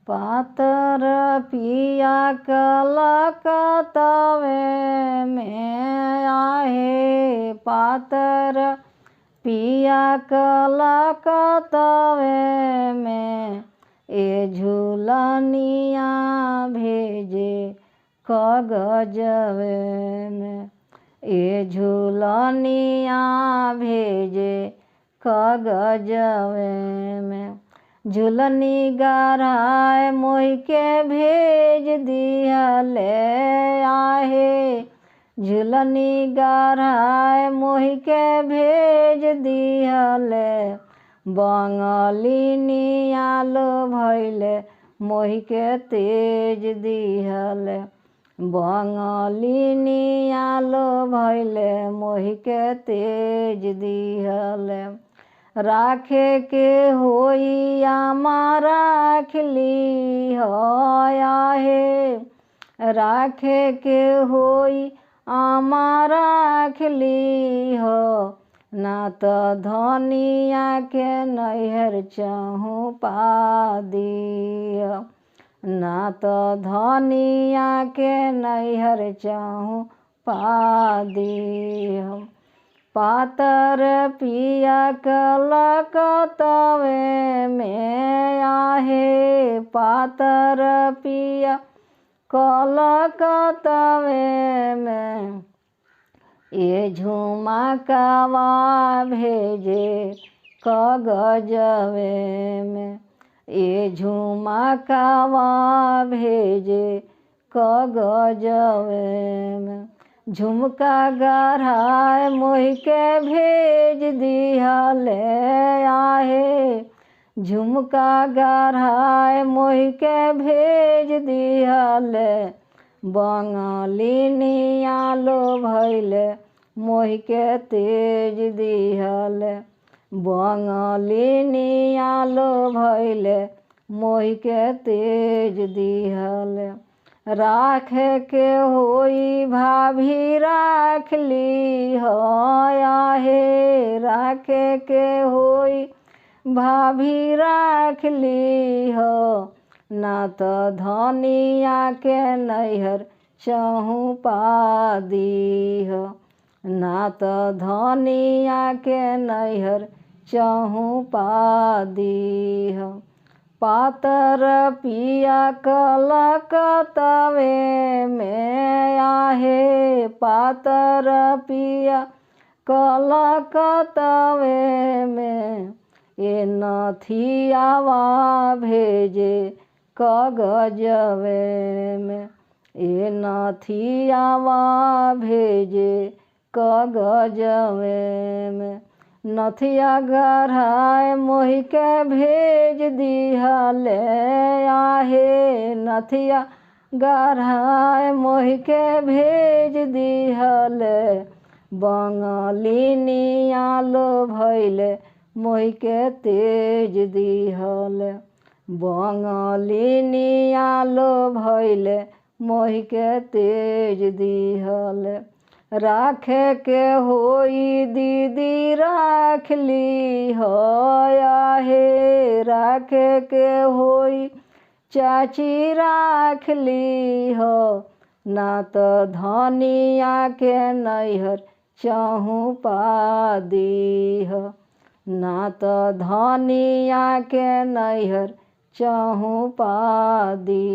पातर पिया कलकतवे में आहे, पातर पिया कलकतवे में ए झूलनिया भेजे कागजवे में, ए झूलनिया भेजे कागजवे में। झूलनी गराए मोहि के भेज दिहले आहे, झूलनी गराए मोहि के भेज दिहले। बंगलिनिया लो भैले मोहि के तेज दिहले, बंगलिनिया लो भैले मोहि के तेज दिहले। राखे के होई आमा राखली आहे, राखे के होई आमा राखली हो। ना तो धनिया के नैहर चहु पा दिया, ना तो धनिया के नैहर चहु पा दिया। पातर पिया कलकतवे में आहे, पातर पिया कलकतवे में ये झुमकावा भेजे कागजवे में, ये झुमकावा भेजे कागजवे में। झुमका गढ़ाए मोहि के भेज दिहले आहे, झुमका गढ़ाए मोहि के भेज दिहले। बंगलिनिया लो भैले मोहि के तेज दिहले, बंगलिनिया लो भैले मोहि के तेज दिहले। राखे के होई भाभी राखली आहे, राखे के होई भाभी राखली हो। ना तो धनिया के नैहर चहु पा दीह, ना तो धनिया के नैहर चहु पा दीह। पातर पिया कलकतवे में आहे, पातर पिया कलकतवे में ये नथियावा भेजे कागजवे में, ये नथियावा भेजे कागजवे में। नथिया गढ़ाए मोहि के भेज दिहले आहे, नथिया गढ़ाए मोहि के भेज दिहले। बंगलिनिया लो भैले मोहि के तेज दिहले, बंगलिनिया लो भैले मोहि के तेज दिहले। राखे के होई दीदी राखली आहे, राखे के होई चाची राखली हो। ना तो धनिया के नैहर चहु पा दीह, ना तो धनिया के नैहर चहु पा दी।